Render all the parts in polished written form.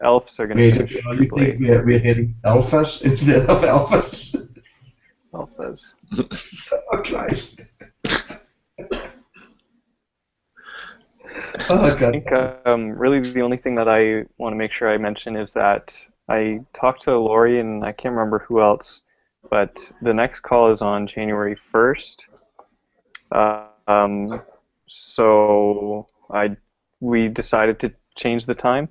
elves are going to finish You super late. think we're hitting alphas instead of alphas? Alphas. Oh, Christ. Oh, I God. think really the only thing that I want to make sure I mention is that I talked to Lori and I can't remember who else, but the next call is on January 1st. Um, so we decided to change the time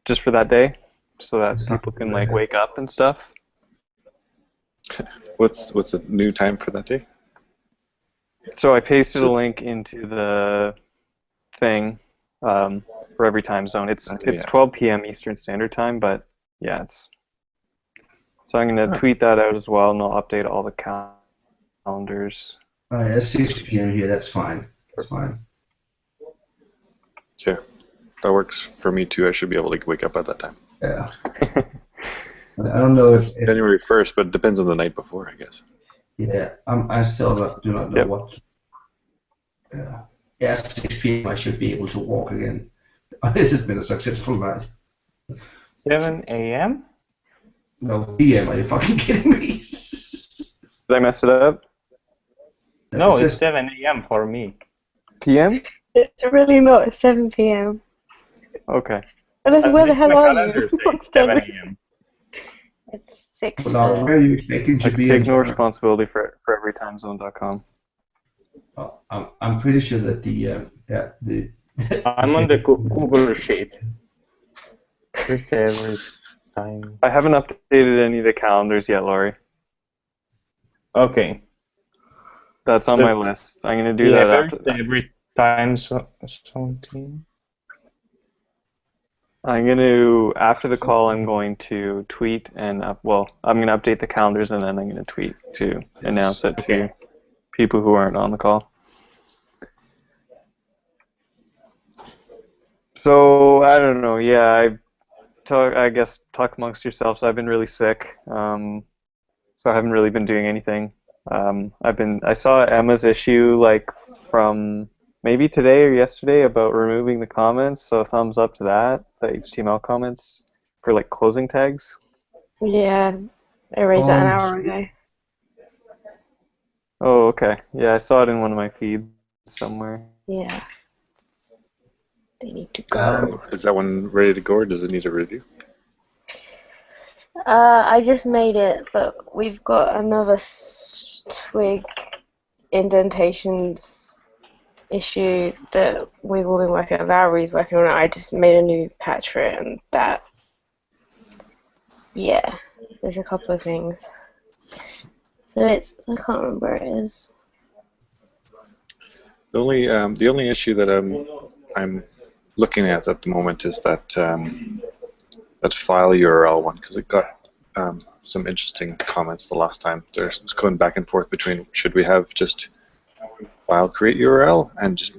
just for that day so that people can like wake up and stuff. What's a new time for that day? So I pasted a link into the thing for every time zone. It's 12 p.m. Eastern Standard Time, but yeah, it's. So I'm gonna tweet that out as well, and I'll update all the calendars. All right, that's 6 p.m. here. That's fine. That's fine. Yeah, that works for me too. I should be able to wake up at that time. Yeah. I don't know if January 1st, but it depends on the night before, I guess. Yeah, I still do not know Yep. what. Yeah, 6 p.m. I should be able to walk again. This has been a successful night. 7 a.m.? No, p.m. Are you fucking kidding me? Did I mess it up? No, It it's says- 7 a.m. for me. PM? It's really not 7 p.m. Okay. Where the hell My are calendar you? says 7 a.m. It's 6. Now, where are you expecting I to can be? take no responsibility for everytimezone.com. Oh, I'm pretty sure that the I'm on the Google Sheet. Just every time. I haven't updated any of the calendars yet, Laurie. Okay. That's on my list. I'm gonna do that after that. Every time something. I'm gonna after the call. I'm going to tweet and I'm gonna update the calendars and then I'm gonna tweet to announce it to people who aren't on the call. So I don't know. Yeah, I guess talk amongst yourselves. I've been really sick, so I haven't really been doing anything. I saw Emma's issue like from maybe today or yesterday about removing the comments. So thumbs up to that. The HTML comments for like closing tags. Yeah, I raised that an hour ago. Oh, okay. Yeah, I saw it in one of my feeds somewhere. Yeah. They need to go. Is that one ready to go, or does it need a review? I just made it, but we've got another Twig indentations issue that we've all been working on. Valerie's working on it. I just made a new patch for it, and that. Yeah, there's a couple of things. So I can't remember where it is. The only issue that I'm looking at the moment is that that file URL one, because it got some interesting comments the last time. There's going back and forth between should we have just file create URL and just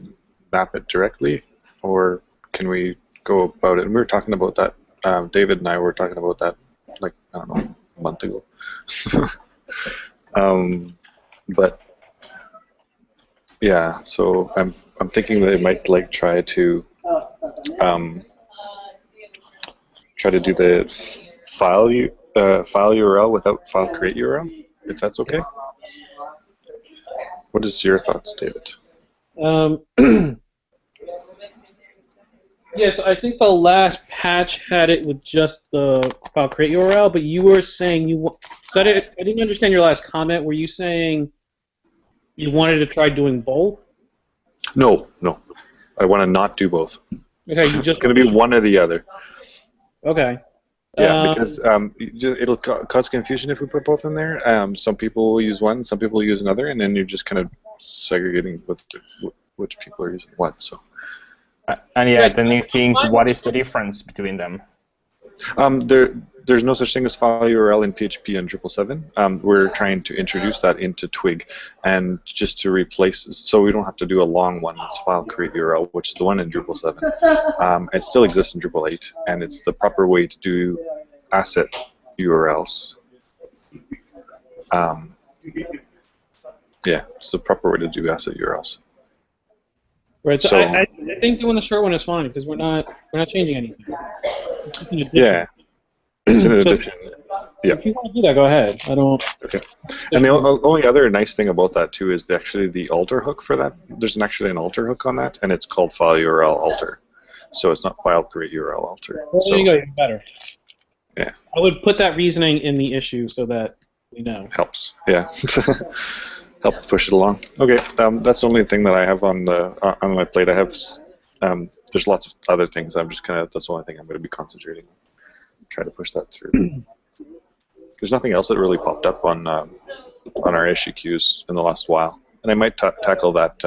map it directly, or can we go about it? And we were talking about that. David and I were talking about that like I don't know a month ago. But yeah, so I'm thinking they might like try to do the file URL without file create URL, if that's okay. What is your thoughts, David? Yes, I think the last patch had it with just the file create URL, but you were saying so I didn't understand your last comment. Were you saying you wanted to try doing both? No. I want to not do both. Okay, you just it's going to be one or the other. Okay. Yeah, because it'll cause confusion if we put both in there. Some people will use one, some people will use another, and then you're just kind of segregating which people are using what. So. And yeah, then you think, what is the difference between them? There's no such thing as file URL in PHP and Drupal 7. We're trying to introduce that into Twig, and just to replace, so we don't have to do a long one. It's file create URL, which is the one in Drupal 7. It still exists in Drupal 8, and it's the proper way to do asset URLs. Yeah, it's the proper way to do asset URLs. Right. So I think doing the short one is fine because we're not changing anything. Yeah, it's in addition. Yeah. If you want to do that, go ahead. I don't. Okay. And the only other nice thing about that too is actually the alter hook for that. There's actually an alter hook on that, and it's called file URL alter. So it's not file create URL alter. Well, so, there you go. Even better. Yeah. I would put that reasoning in the issue so that we know. Helps. Yeah. Help push it along. Okay. That's the only thing that I have on my plate. I have. There's lots of other things. That's the only thing I'm going to be concentrating on. Try to push that through. There's nothing else that really popped up on our issue queues in the last while, and I might tackle that.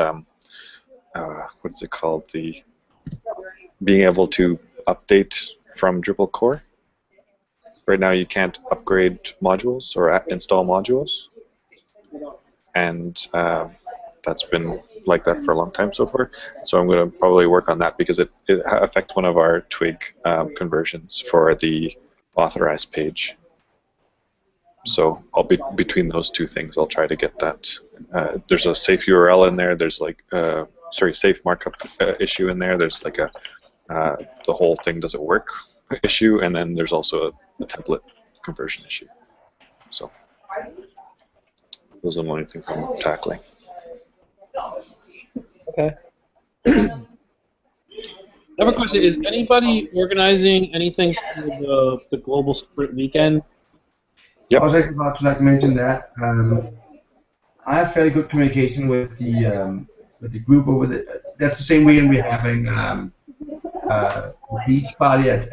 What is it called? The being able to update from Drupal core. Right now, you can't upgrade modules or install modules, and that's been like that for a long time so far. So I'm going to probably work on that because it affects one of our Twig conversions for the authorized page. So I'll be between those two things. I'll try to get that. There's a safe URL in there. There's like safe markup issue in there. There's like the whole thing doesn't work issue, and then there's also a template conversion issue. So those are the only things I'm tackling. Okay. I have a question. Is anybody organizing anything for the global sprint weekend? Yep. I was actually about to mention that. I have fairly good communication with the group over there. That's the same weekend we're having a beach party at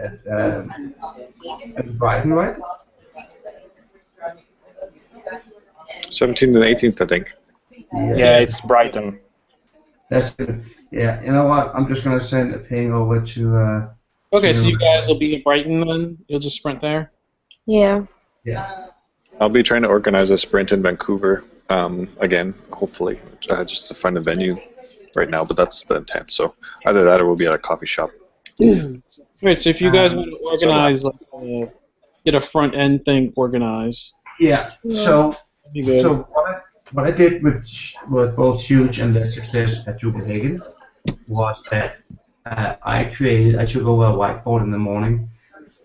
Brighton, right? 17th and 18th, I think. Yeah, it's Brighton. That's good. Yeah, you know what? I'm just gonna send a ping over to. Okay, so you guys will be in Brighton then? You'll just sprint there? Yeah. Yeah. I'll be trying to organize a sprint in Vancouver again, hopefully, just to find a venue right now. But that's the intent. So either that or we'll be at a coffee shop. Right, so if you guys want to organize, get a front end thing organized. Yeah. So. That'd be good. So what I did with both Huge and the success at Copenhagen was that I took over a whiteboard in the morning,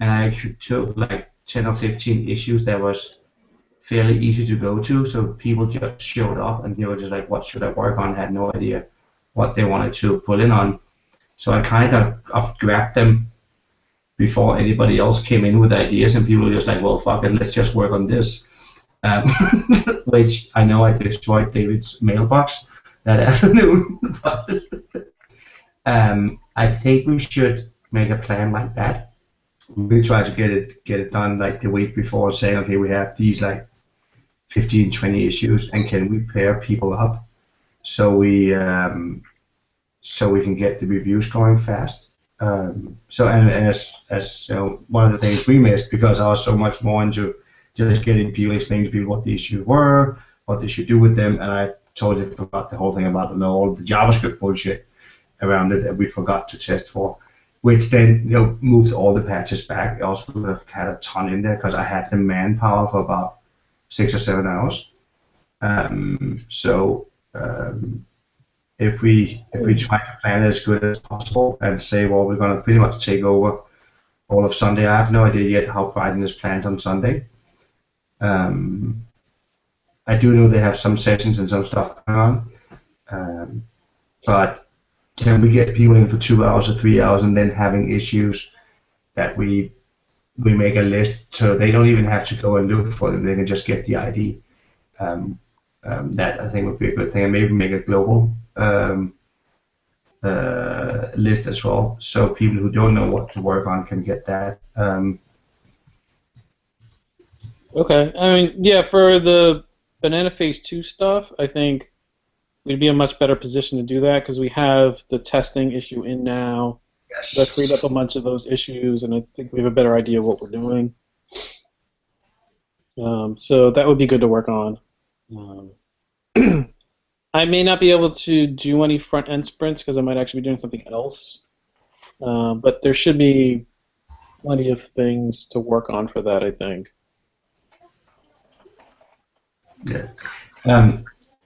and I took like 10 or 15 issues that was fairly easy to go to, so people just showed up and they were just like, what should I work on? Had no idea what they wanted to pull in on. So I kind of grabbed them before anybody else came in with ideas, and people were just like, well, fuck it, let's just work on this. Which I know I destroyed David's mailbox that afternoon. But I think we should make a plan like that. We try to get it done like the week before, saying, okay, we have these like 15, 20 issues, and can we pair people up so we can get the reviews going fast. So as you know, one of the things we missed, because I was so much more into just getting people, explaining to people what the issues were, what they should do with them, and I totally forgot the whole thing about all the JavaScript bullshit around it that we forgot to test for, which then moved all the patches back. I also would have had a ton in there because I had the manpower for about 6 or 7 hours. If we try to plan it as good as possible and say, well, we're going to pretty much take over all of Sunday. I have no idea yet how Brighton is planned on Sunday. I do know they have some sessions and some stuff going on, but can we get people in for 2 hours or 3 hours and then having issues that we make a list so they don't even have to go and look for them, they can just get the ID. That I think would be a good thing, and maybe make a global list as well, so people who don't know what to work on can get that. Okay, I mean, yeah, for the Banana Phase 2 stuff, I think we'd be in a much better position to do that because we have the testing issue in now. Yes. That freed up a bunch of those issues, and I think we have a better idea of what we're doing. So that would be good to work on. I may not be able to do any front-end sprints because I might actually be doing something else, but there should be plenty of things to work on for that, I think. Yeah.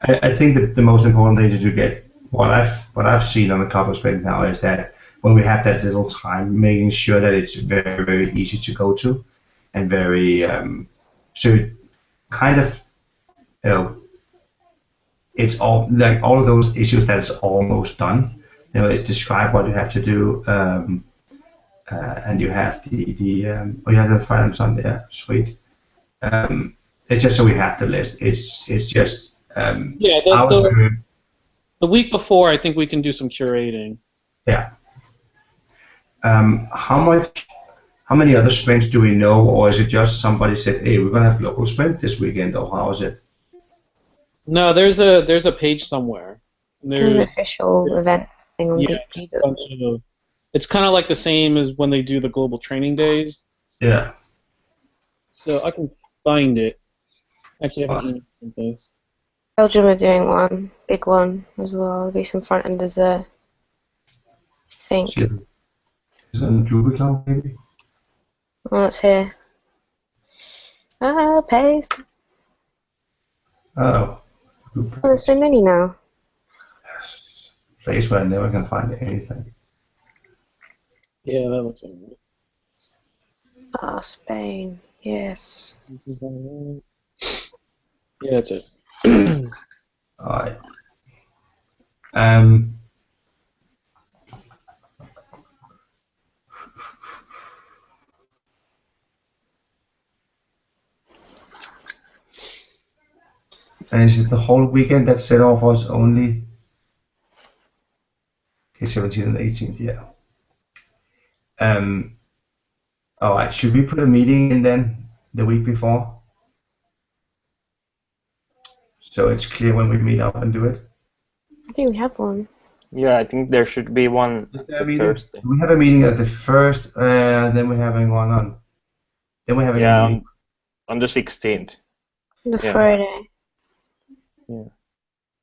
I think that the most important thing is to get what I've seen on a couple of sprints now is that when we have that little time, making sure that it's very very easy to go to, and very so it kind of you know it's all like all of those issues that is almost done. You know, it's describe what you have to do, and you have you have the items on there. Sweet. It's just so we have the list. It's just Yeah, I was very, the week before, I think we can do some curating. yeah. How many other sprints do we know, or is it just somebody said, hey, we're gonna have local sprint this weekend, or how is it? No, there's a page somewhere. An There's official event thing on yeah, a bunch of, it's kind of like the same as when they do the global training days. Yeah. So I can find it. Actually, I have an email someplace. Belgium are doing one, big one as well. There'll be some front enders there. I think. Is it in Drupal maybe? Oh, it's here. Ah, paste. Oh. Oh, there's so many now. Place where I never can find anything. Yeah, that looks like it. Ah, Spain. Yes. Yeah, that's it. Alright. And is it the whole weekend that set off us only? Okay, 17th and 18th, yeah. Alright, should we put a meeting in then the week before? So it's clear when we meet up and do it? I think we have one. Yeah, I think there should be one Is there a the meeting? Thursday. We have a meeting at the first, then we're having one on. Then we're having a Yeah, meeting. on the 16th. The Yeah. Friday.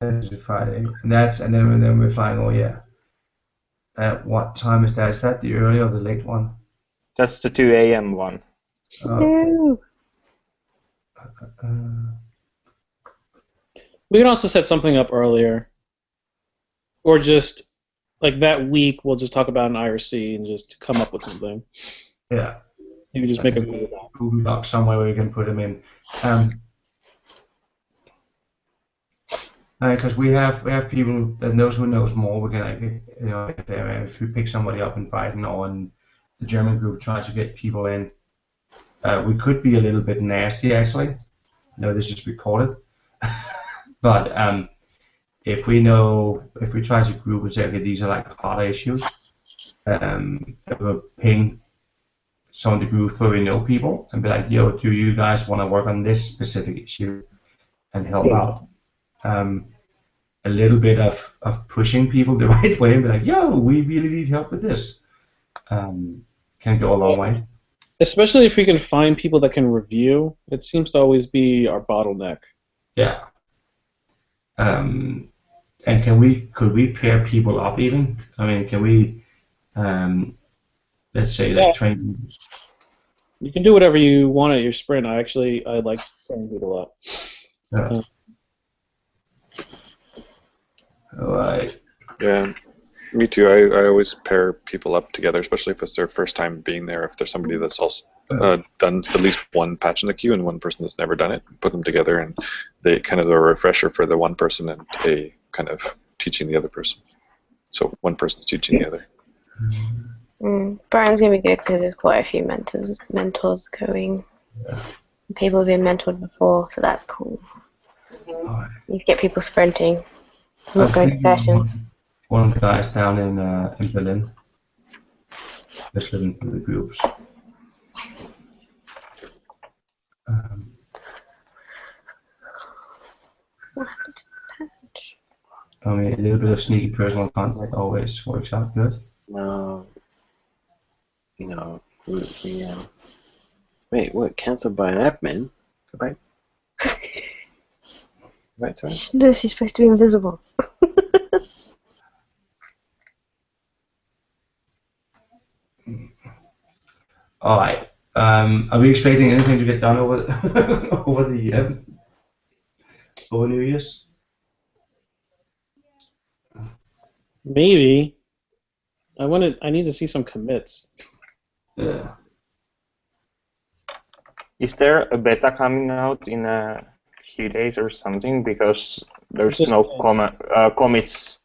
That's a Friday. And then we're flying. Oh yeah. At what time is that? Is that the early or the late one? That's the 2 a.m. one. No. We can also set something up earlier, or just like that week. We'll just talk about an IRC and just come up with something. Yeah. Maybe just make a Google Doc somewhere where you can put them in. Because we have people that knows who knows more. We can if we pick somebody up in Brighton or in the German group, try to get people in. We could be a little bit nasty actually. I know this is recorded, but if we try to group and say okay, these are like harder issues, we'll ping some of the groups where we know people and be like, yo, do you guys want to work on this specific issue and help out? A little bit of pushing people the right way and be like, yo, we really need help with this. Can go a long way. Especially if we can find people that can review. It seems to always be our bottleneck. Yeah. And could we pair people up even? I mean, can we, let's say, like train. You can do whatever you want at your sprint. I like pairing people up. Yeah. Alright. Yeah, me too. I always pair people up together, especially if it's their first time being there. If there's somebody that's also done at least one patch in the queue and one person that's never done it, put them together, and they kind of a refresher for the one person and a kind of teaching the other person. So one person's teaching the other. Brian's gonna be good because there's quite a few mentors going. Yeah. People have been mentored before, so that's cool. Alright. You get people sprinting. Not going to sessions. One of the guys down in Berlin, just living through the groups. What happened to the patch? I mean, a little bit of sneaky personal contact always works out good. No. Wait, what? Cancelled by an admin? Go back. Go back to it. No, she's supposed to be invisible. All right. Are we expecting anything to get done over over New Year's? Maybe. I need to see some commits. Yeah. Is there a beta coming out in a few days or something? Because there's Just- no commits.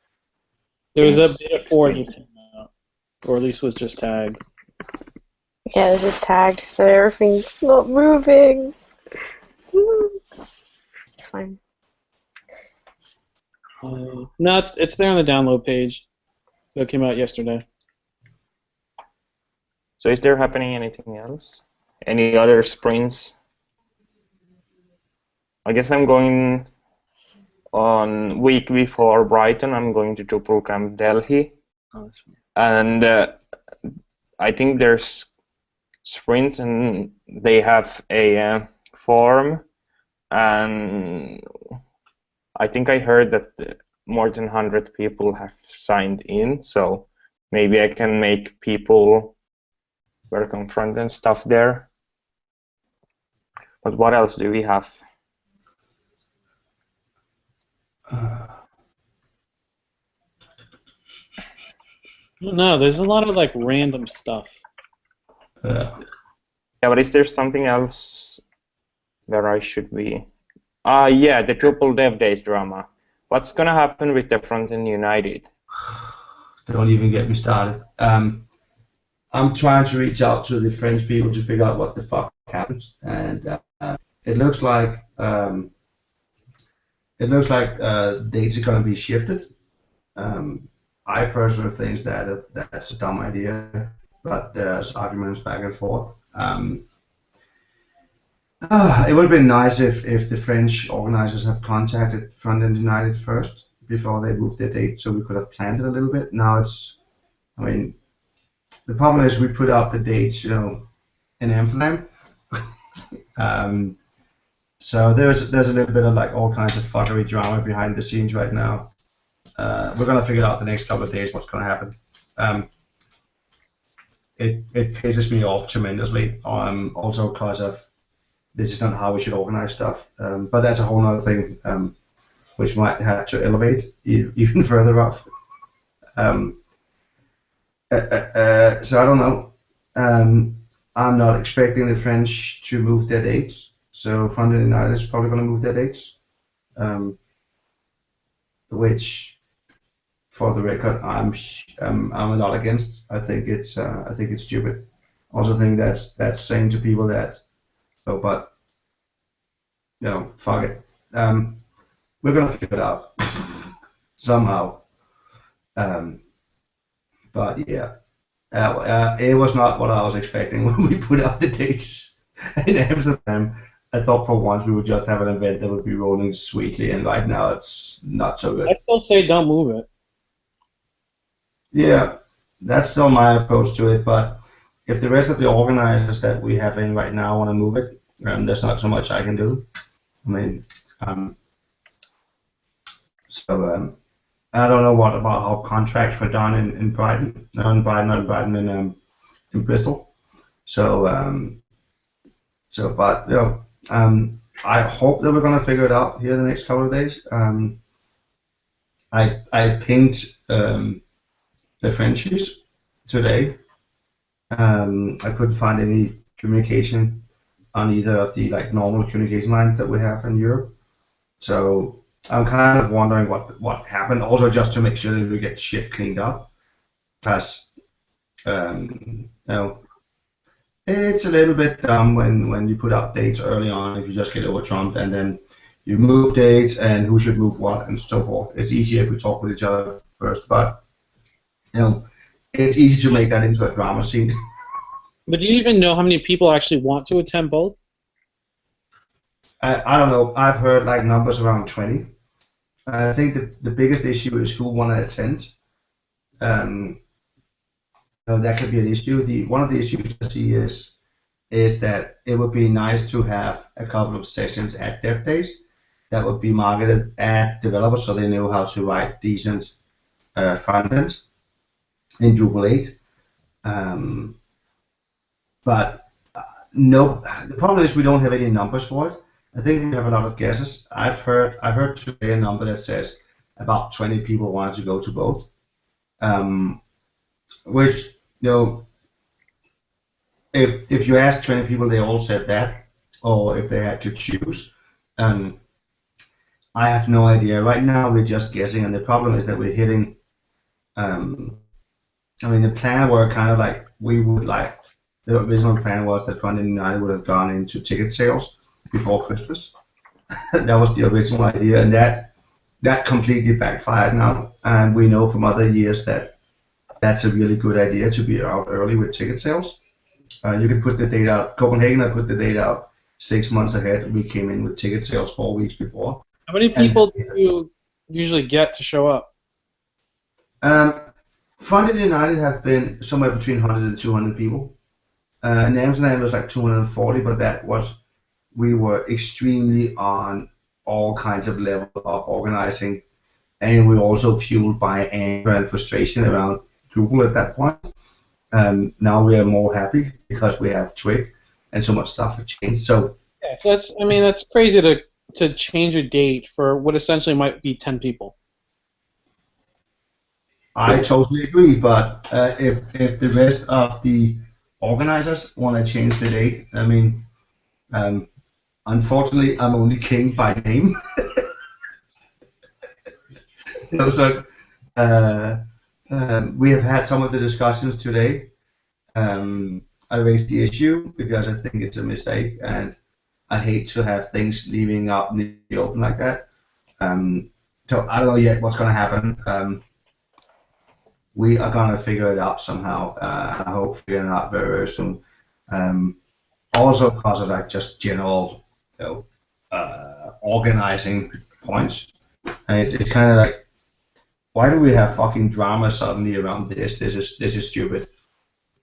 There was in a beta 4 Steam. that came out, or at least was just tagged. Yeah, it's just tagged, so everything's not moving. It's fine. No, it's there on the download page. So it came out yesterday. So is there happening anything else? Any other sprints? I guess I'm going on week before Brighton. I'm going to Drupal Camp Delhi, Oh, that's fine. and I think there's sprints, and they have a form, and I think I heard that more than 100 people have signed in. So maybe I can make people work on front-end stuff there. But what else do we have? No, there's a lot of like random stuff. Yeah. Yeah, but is there something else where I should be? Yeah, the Drupal Dev Days drama. What's gonna happen with the Front-End United? Don't even get me started. I'm trying to reach out to the French people to figure out what the fuck happens, and it looks like dates are going to be shifted. I personally think that that's a dumb idea, but there's arguments back and forth. It would have been nice if the French organizers have contacted Front-End United first before they moved their date, so we could have planned it a little bit. Now the problem is we put out the dates, in Amsterdam. So there's a little bit of like all kinds of fuckery drama behind the scenes right now. We're gonna figure out the next couple of days what's gonna happen. It pisses me off tremendously. Also because of this is not how we should organize stuff. But that's a whole other thing, which might have to elevate even further up. So I don't know. I'm not expecting the French to move their dates. So Front-End United is probably going to move their dates, which, for the record, I'm a lot against. I think it's stupid. Also think that's saying to people that, but fuck it. We're gonna figure it out somehow. But yeah, it was not what I was expecting when we put out the dates in Amsterdam. I thought for once we would just have an event that would be rolling sweetly, and right now it's not so good. I still say don't move it. Yeah, that's still my approach to it, but if the rest of the organizers that we have in right now want to move it, there's not so much I can do. I don't know what about how contracts were done in Brighton, in Bristol. I hope that we're gonna figure it out here the next couple of days. I pinged the Frenchies today. I couldn't find any communication on either of the normal communication lines that we have in Europe. So I'm kind of wondering what happened. Also, just to make sure that we get shit cleaned up, because it's a little bit dumb when you put up dates early on if you just get over Trump and then you move dates and who should move what and so forth. It's easier if we talk with each other first, but it's easy to make that into a drama scene. But do you even know how many people actually want to attend both? I don't know. I've heard numbers around 20. I think the biggest issue is who want to attend. That could be an issue. One of the issues I see is that it would be nice to have a couple of sessions at Dev Days that would be marketed at developers so they know how to write decent front end in Drupal 8. But no, the problem is we don't have any numbers for it. I think we have a lot of guesses. I heard today a number that says about 20 people wanted to go to both. which if you ask 20 people, they all said that, or if they had to choose. I have no idea. Right now, we're just guessing, and the problem is that we're hitting. The plan were kind of like the original plan was that Front End United would have gone into ticket sales before Christmas. That was the original idea, and that completely backfired now. And we know from other years that that's a really good idea to be out early with ticket sales. You can put the data out. Copenhagen, I put the data out 6 months ahead. We came in with ticket sales 4 weeks before. How many people do you usually get to show up? Front End United have been somewhere between 100 and 200 people. In Amsterdam it was like 240, but we were extremely on all kinds of level of organizing, and we were also fueled by anger and frustration around Drupal at that point. Now we are more happy because we have Twig, and so much stuff has changed. So yeah, so that's crazy to change a date for what essentially might be 10 people. I totally agree, but if the rest of the organizers want to change the date, unfortunately, I'm only king by name. We have had some of the discussions today. I raised the issue because I think it's a mistake, and I hate to have things leaving out in the open like that. So I don't know yet what's going to happen. We are going to figure it out somehow. I hope figuring it out very, very soon. Also because of like just general organizing points. And it's kind of like, why do we have fucking drama suddenly around this? This is stupid.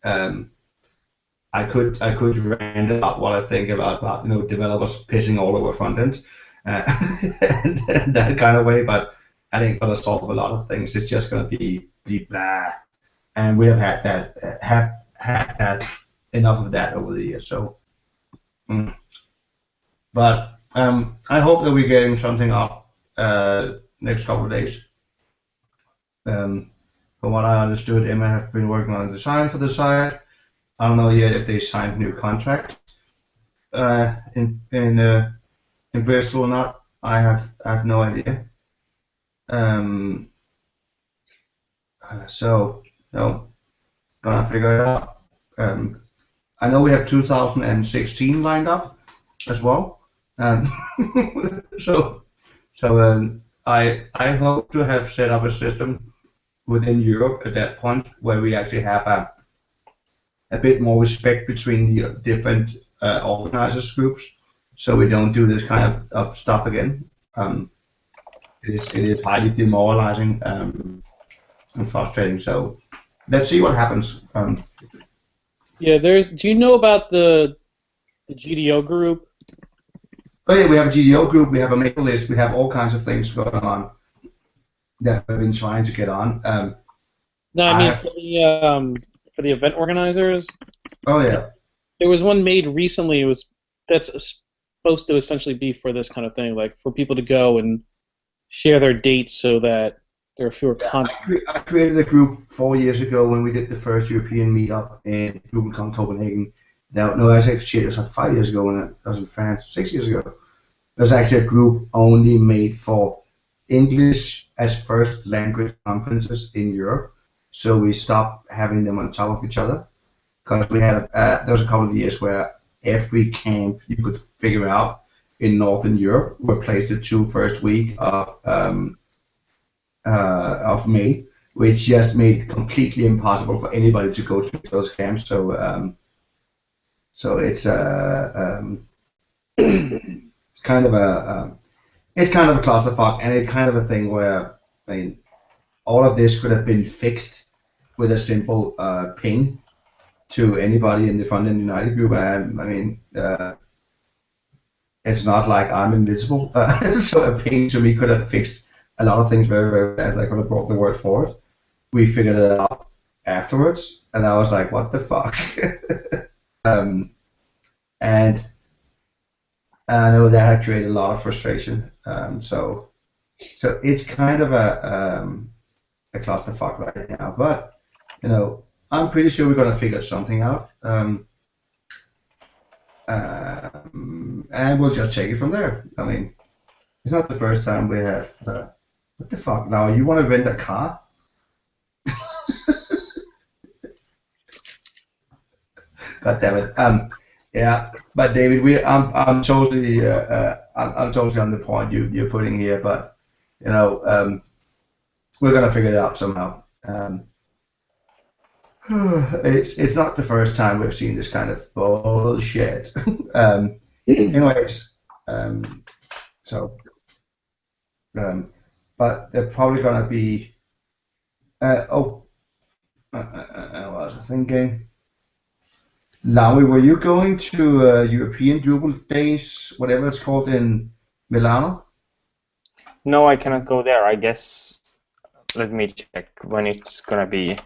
I could rant about what I think about developers pissing all over front ends and that kind of way, but I think gonna solve a lot of things. It's just gonna be blah, and we have had that enough of that over the years. So, but I hope that we're getting something up next couple of days. From what I understood, Emma have been working on a design for the site. I don't know yet if they signed a new contract in Bristol or not. I have no idea. So gonna figure it out. I know we have 2016 lined up as well. So I hope to have set up a system within Europe at that point where we actually have a bit more respect between the different organizers groups, so we don't do this kind of stuff again. It is highly demoralizing and frustrating. So let's see what happens. Yeah, do you know about the GDO group? Oh yeah, we have a GDO group. We have a mail list. We have all kinds of things going on that we've been trying to get on. No, I mean for the event organizers. Oh yeah. There was one made recently. That's supposed to essentially be for this kind of thing, like for people to go and share their dates so that there are fewer contacts. I created a group 4 years ago when we did the first European meetup in DrupalCon Copenhagen. No, actually, shit, it was like 5 years ago when I was in France, 6 years ago. There's actually a group only made for English as first language conferences in Europe. So we stopped having them on top of each other because we had there was a couple of years where every camp you could figure out in Northern Europe were placed the first week of May, which just made it completely impossible for anybody to go to those camps. So it's it's kind of a clusterfuck, and it's kind of a thing where all of this could have been fixed with a simple ping to anybody in the Front End United group. It's not like I'm invincible, so a ping to me could have fixed a lot of things very, very fast. I could have brought the word forward. We figured it out afterwards, and I was like, what the fuck? And I know that had created a lot of frustration. So it's kind of a clusterfuck right now. But you know, I'm pretty sure we're gonna figure something out. And we'll just take it from there. I mean, it's not the first time we have. What the fuck? Now you want to rent a car? God damn it. Yeah, but David, I'm totally I'm totally on the point you're putting here, but you know, we're gonna figure it out somehow. It's not the first time we've seen this kind of bullshit. Anyways, so but they're probably gonna be. What was I thinking? Lauri, were you going to European Drupal Days, whatever it's called, in Milano? No, I cannot go there. I guess. Let me check when it's gonna be.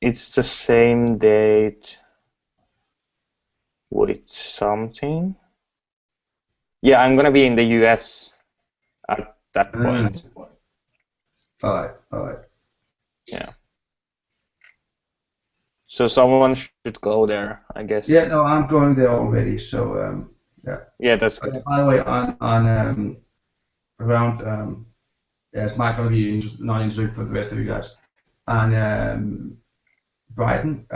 It's the same date with something. Yeah, I'm gonna be in the US at that point. All right. Yeah. So someone should go there, I guess. Yeah, no, I'm going there already. So yeah. Yeah, that's good. By the way, on around yeah, it's not going to be not interesting for the rest of you guys. On Brighton,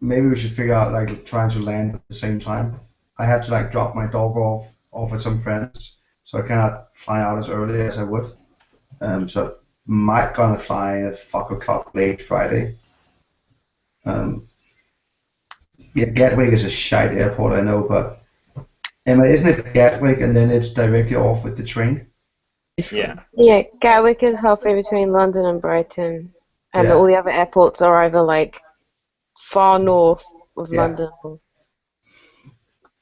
maybe we should figure out like trying to land at the same time. I have to like drop my dog off with some friends, so I cannot fly out as early as I would. So might gonna fly at 4 o'clock late Friday. Yeah, Gatwick is a shite airport, I know, but Emma, isn't it Gatwick and then it's directly off with the train? Yeah. Yeah, Gatwick is halfway between London and Brighton, and Yeah. all the other airports are either like far north of Yeah. London.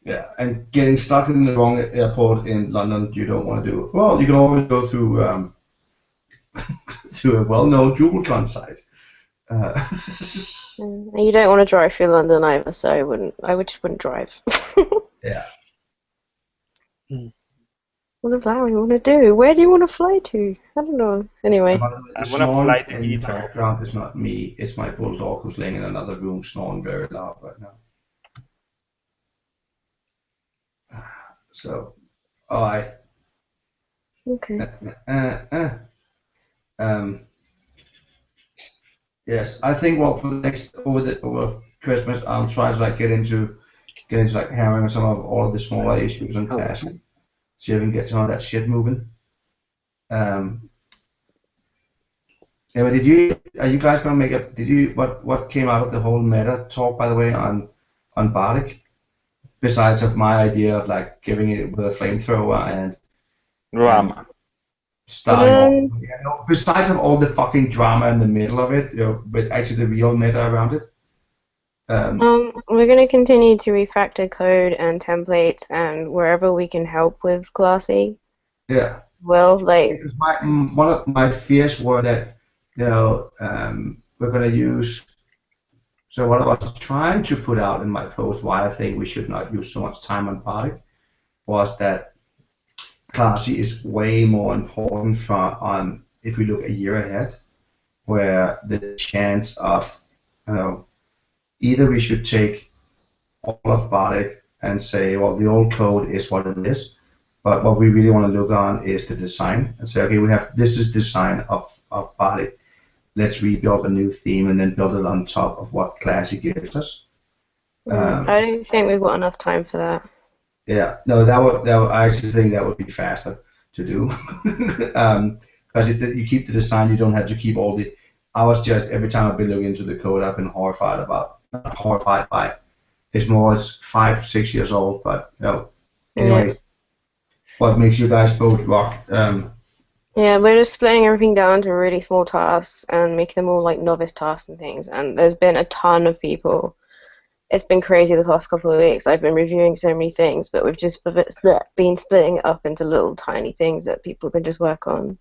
Yeah, and getting stuck in the wrong airport in London, you don't want to do. Well, you can always go through to a well-known DrupalCon site. And you don't want to drive through London either, so I just wouldn't drive. Yeah. What does Larry want to do? Where do you want to fly to? I don't know. Anyway. By the way, I the wanna snoring fly to in the Heathrow. background is not me. It's my bulldog who's laying in another room snoring very loud right now. So, all right. Okay. Yes, I think well for the next over Christmas I'll try to like get into like hammering some of all of the smaller issues on Classic. See if we can get some of that shit moving. Emma, are you guys gonna make what came out of the whole meta talk, by the way, on Bardic? Besides of my idea of like giving it with a flamethrower and Drama. starting off, besides of all the fucking drama in the middle of it, with actually the real meta around it. We're going to continue to refactor code and templates and wherever we can help with Classy. Yeah. Well, like Because one of my fears were that we're gonna use. So what I was trying to put out in my post why I think we should not use so much time on Bardic was that Classy is way more important on if we look a year ahead, where the chance of either we should take all of Bardic and say, well, the old code is what it is, but what we really want to look on is the design and say, okay, this is design of Bardic. Let's rebuild a new theme and then build it on top of what Classy gives us. I don't think we've got enough time for that. Yeah, no, that would I actually think that would be faster to do, because you keep the design, you don't have to keep all the. I was just every time I've been looking into the code, I've been horrified by it. It's 5-6 years old, but anyways, what makes you guys both rock? Yeah, we're just splitting everything down to really small tasks and making them all like novice tasks and things. And there's been a ton of people. It's been crazy the past couple of weeks. I've been reviewing so many things, but we've just been splitting it up into little tiny things that people can just work on.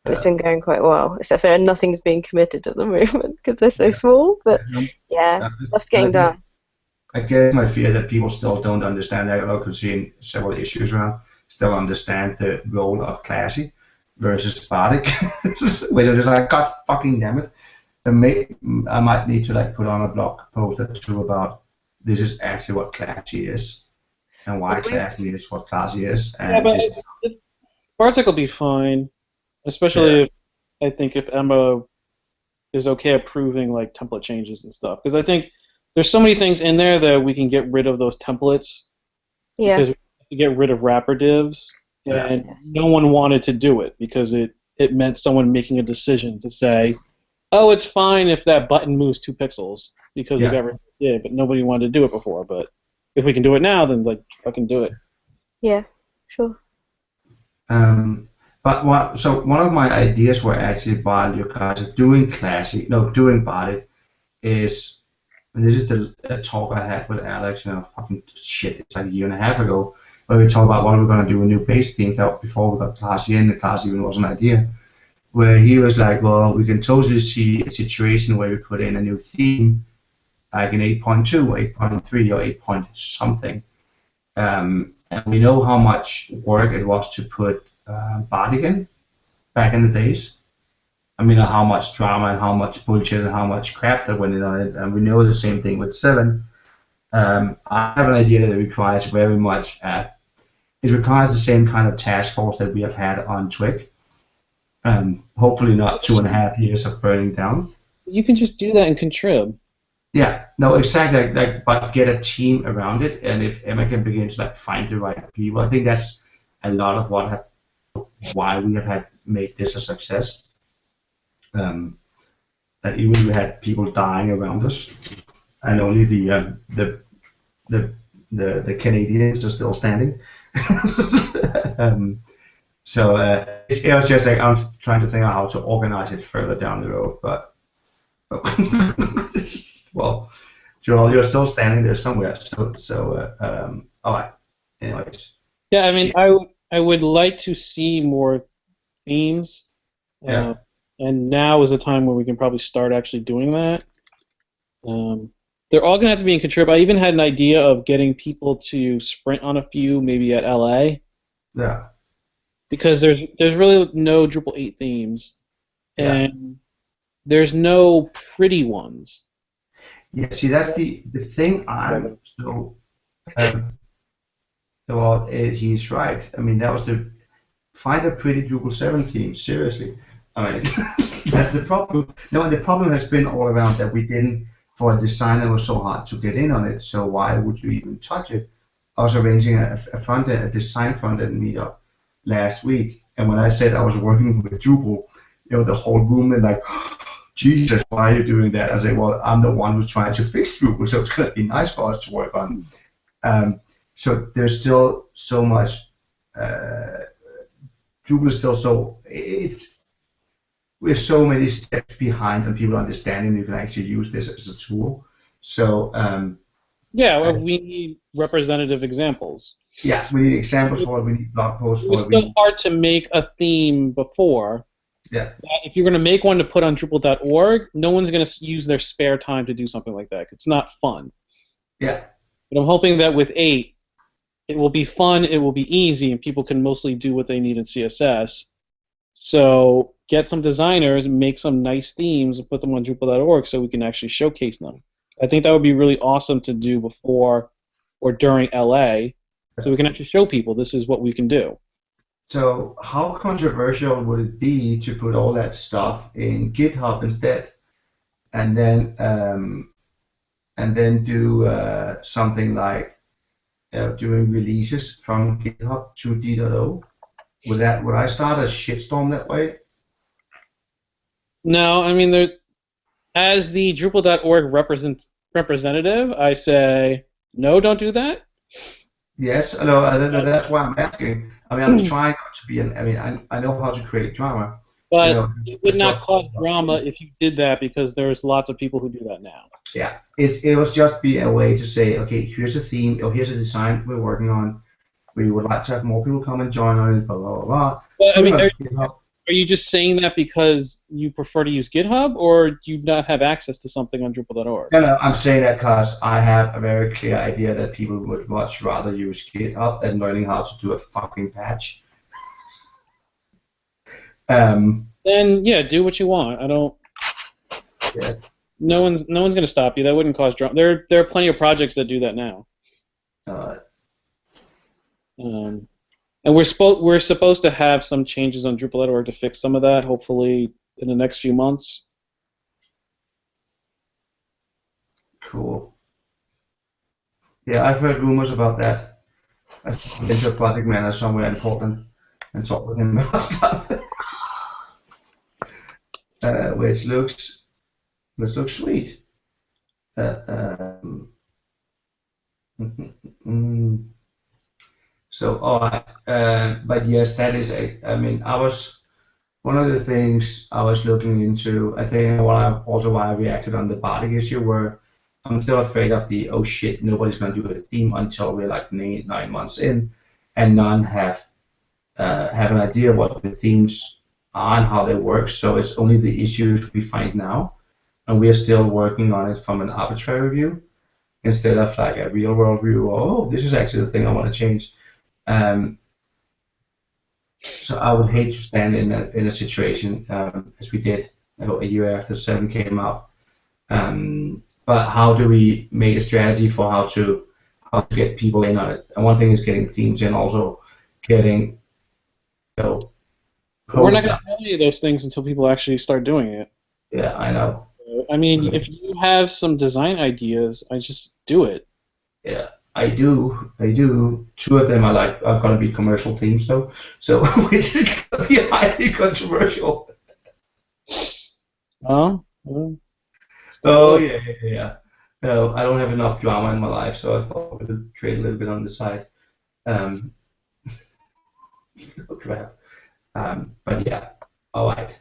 And it's been going quite well, except for nothing's being committed at the moment because they're so small. But yeah, stuff's getting done. I guess my fear that people still don't understand that. I could see several issues around. Still understand the role of classy versus Bardic, which I'm just like, God fucking damn it. I might need to like put on a blog post or two about this is actually what classy is and why classy is what classy is. And yeah, but Bartek will be fine, especially if, I think if Emma is okay approving like template changes and stuff, because I think there's so many things in there that we can get rid of those templates. Yeah. Because we have to get rid of wrapper divs, and no one wanted to do it because it meant someone making a decision to say, oh, it's fine if that button moves 2 pixels because of everything it did, but nobody wanted to do it before. But if we can do it now, then like fucking do it. Yeah, sure. So one of my ideas were actually while you guys are doing doing Bardic is, and this is the talk I had with Alex, fucking shit, it's like a year and a half ago, where we talked about what we're going to do a new base theme before we got Classy in. The Classy even was an idea, where he was like, well, we can totally see a situation where we put in a new theme, like in 8.2 or 8.3 or 8 point something. And we know how much work it was to put Bardic in back in the days. I mean, how much drama and how much bullshit and how much crap that went in on it, and we know the same thing with 7. I have an idea that it requires very much. It requires the same kind of task force that we have had on Twig. Hopefully not 2.5 years of burning down. You can just do that in Contrib. Yeah, no, exactly. But get a team around it, and if Emma can begin to find the right people, I think that's a lot of why we have had made this a success. That even we had people dying around us, and only the Canadians are still standing. So it was just like I was trying to think of how to organize it further down the road, but well, Joel, you're still standing there somewhere. So all right. Anyways. Yeah, I mean, I would like to see more themes. Yeah. And now is a time where we can probably start actually doing that. They're all going to have to be in Contrib. I even had an idea of getting people to sprint on a few, maybe at LA. Yeah. Because there's really no Drupal 8 themes. And there's no pretty ones. Yeah, see, that's the thing I'm so... well, he's right. I mean, that was find a pretty Drupal 7 theme, seriously. I mean, that's the problem. No, and the problem has been all around that we didn't, for a designer, it was so hard to get in on it, so why would you even touch it? I was arranging a design front-end meetup last week, and when I said I was working with Drupal, the whole room and like, Jesus, why are you doing that? I said, well, I'm the one who's trying to fix Drupal, so it's going to be nice for us to work on. So there's still so much, Drupal is still so, we're so many steps behind on people understanding you can actually use this as a tool. So well, we need representative examples. Yeah, we need examples for it. We need blog posts for it. It was still hard to make a theme before. Yeah. If you're going to make one to put on Drupal.org, no one's going to use their spare time to do something like that. It's not fun. Yeah. But I'm hoping that with 8, it will be fun, it will be easy, and people can mostly do what they need in CSS. So get some designers, make some nice themes, and put them on Drupal.org so we can actually showcase them. I think that would be really awesome to do before or during LA, so we can actually show people this is what we can do. So how controversial would it be to put all that stuff in GitHub instead, and then do something like doing releases from GitHub to D.O? Would I start a shitstorm that way? No, I mean, as the Drupal.org representative, I say, no, don't do that. Yes, no, that's why I'm asking. I mean, I'm trying not to be I know how to create drama. But it would not cause drama if you did that, because there's lots of people who do that now. Yeah, it was just be a way to say, okay, here's a theme, or here's a design we're working on. We would like to have more people come and join on it, blah, blah, blah. Well, I mean, Are you just saying that because you prefer to use GitHub, or do you not have access to something on Drupal.org? No, I'm saying that because I have a very clear idea that people would much rather use GitHub than learning how to do a fucking patch. Then yeah, do what you want. I don't. Yeah. No one's going to stop you. That wouldn't cause drama. There are plenty of projects that do that now. And we're supposed to have some changes on Drupal.org to fix some of that, hopefully in the next few months. Cool. Yeah, I've heard rumors about that. I've been to a project manager somewhere in Portland and talked with him about stuff. Which looks sweet. So, but yes, that is one of the things I was looking into. I think why I reacted on the Bardic issue, where I'm still afraid of the oh shit, nobody's gonna do a theme until we're like 9 months in, and none have an idea what the themes are and how they work. So it's only the issues we find now, and we are still working on it from an arbitrary view instead of like a real world view. Oh, this is actually the thing I want to change. So I would hate to stand in a situation as we did a year after 7 came out. But how do we make a strategy for how to get people in on it? And one thing is getting themes in, also getting we're not going to tell you those things until people actually start doing it. Yeah, I know. I mean, if you have some design ideas, I just do it. Yeah. I do. 2 of them are going to be commercial themes, though, so which is going to be highly controversial. Oh. Oh yeah. No, I don't have enough drama in my life, so I thought I would create a little bit on the side. Oh crap. But yeah. All right.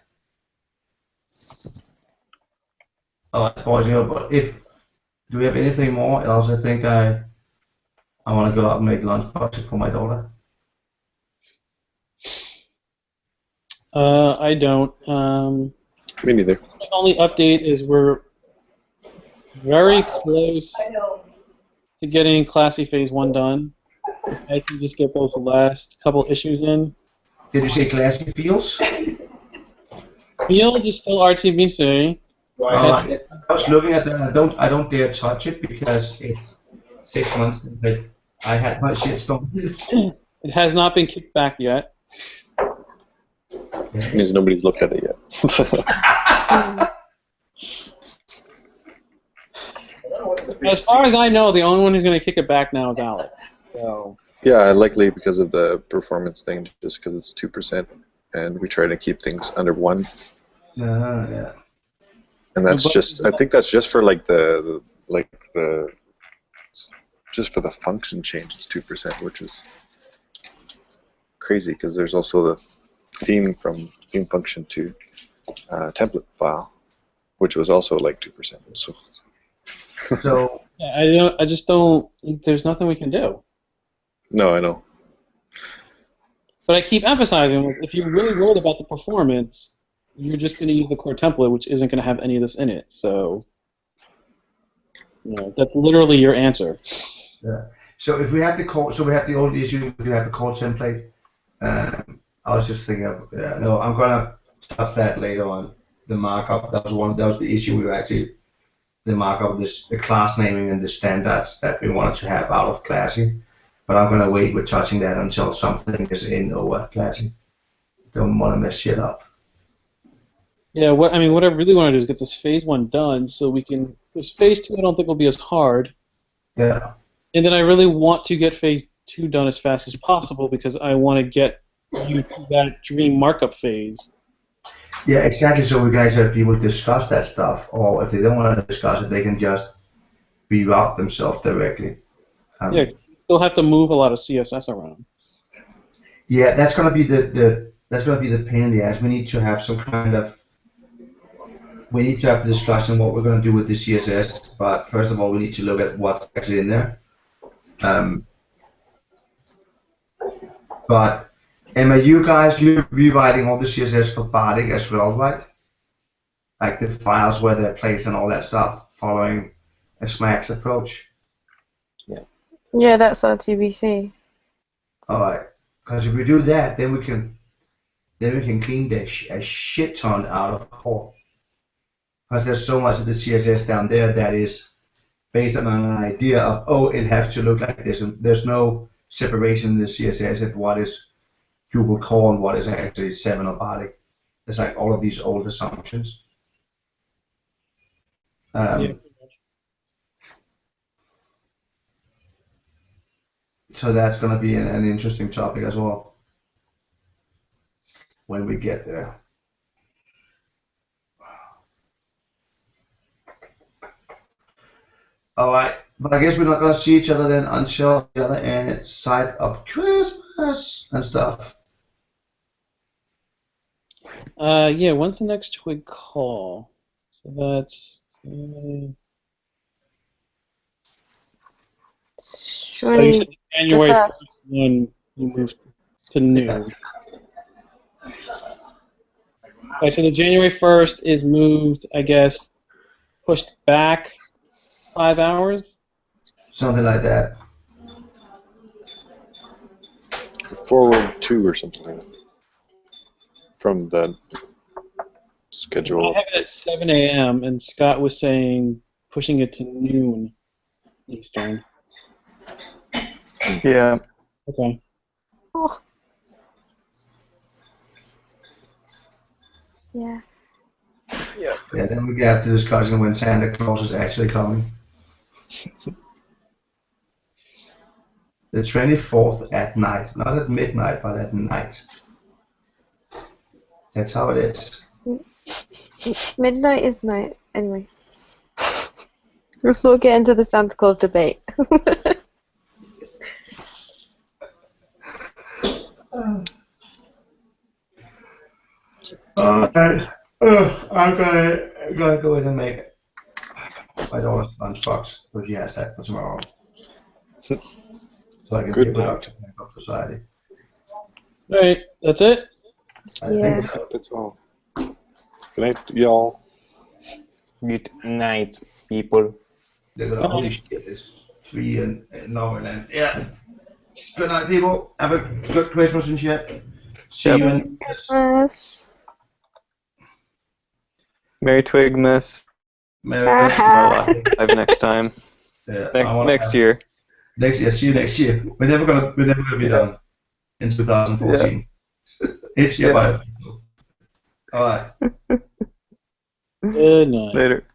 Boys. But do we have anything more else? I think I want to go out and make lunch boxes for my daughter. I don't. Me neither. My only update is we're very close to getting Classy Phase 1 done. I can just get those last couple issues in. Did you say Classy Feels? Feels is still RTBC. I was looking at that. I don't dare touch it because it's 6 months since I had my shitstorm. It has not been kicked back yet. It means nobody's looked at it yet. As far as I know, the only one who's going to kick it back now is Alec. So. Yeah, likely because of the performance thing, just because it's 2%, and we try to keep things under 1. Yeah. And that's I think that's just for just for the function change, it's 2%, which is crazy because there's also the theme from theme function to template file, which was also like 2%. So yeah, I just don't. There's nothing we can do. No, I know. But I keep emphasizing, if you're really worried about the performance, you're just going to use the core template, which isn't going to have any of this in it. So, that's literally your answer. Yeah. So if we have the core, we have the old issue. We have the core template. I was just thinking of. No, I'm gonna touch that later on. The markup. That was the issue. We were actually the markup, the class naming and the standards that we wanted to have out of Classy. But I'm gonna wait with touching that until something is in over Classy. Don't want to mess shit up. Yeah, what I really want to do is get this phase 1 done so we can. Because phase 2 I don't think will be as hard. Yeah. And then I really want to get phase 2 done as fast as possible because I want to get you to that dream markup phase. Yeah, exactly. So we guys have people discuss that stuff, or if they don't want to discuss it, they can just reroute themselves directly. Yeah, you still have to move a lot of CSS around. Yeah, that's gonna be the pain in the ass. We need to have some kind of. We need to have the discussion what we're going to do with the CSS, but first of all, we need to look at what's actually in there. But Emma, you guys, you're rewriting all the CSS for Bardic as well, right? Like the files where they're placed and all that stuff, following a SMAX approach. Yeah, that's our TBC. All right, because if we do that, then we can clean a shit ton out of core. Because there's so much of the CSS down there that is based on an idea of, oh, it has to look like this, and there's no separation in the CSS of what is Drupal core and what is actually 7 or Bardic. There's like all of these old assumptions. Yeah. So that's going to be an interesting topic as well when we get there. All right, but I guess we're not going to see each other then until the other side of Christmas and stuff. Yeah, when's the next Twig call? So that's... so you said January 1st when you moved to noon. Okay, so the January 1st is moved, I guess, pushed back 5 hours? Something like that. Forward 2 or something like that. From the schedule. I have it at 7 a.m. and Scott was saying pushing it to noon Eastern. Yeah. Okay. Oh. Yeah. Yeah, then we get to discussing when Santa Claus is actually coming. The 24th at night, not at midnight, but at night. That's how it is. Midnight is night. Anyway. Let's not get into the Santa Claus debate. I'm gonna go ahead and make my daughter's lunchbox, so she has that for tomorrow. So I can be a Good night. productive member of society. Alright, that's it? I Yeah. think so. That's all. Good night, y'all. Good night, people. They're gonna holy shit, it's 3 and Norway. Yeah. Good night, people. Have a good Christmas and shit. See you in Christmas. Merry Twigmas. Merry Ah. Christmas. Live next time. Yeah, I wanna Next have- year. Next year. See you next year. We're never gonna be done in 2014. It's Yeah. hereby. All right. Good night. Later.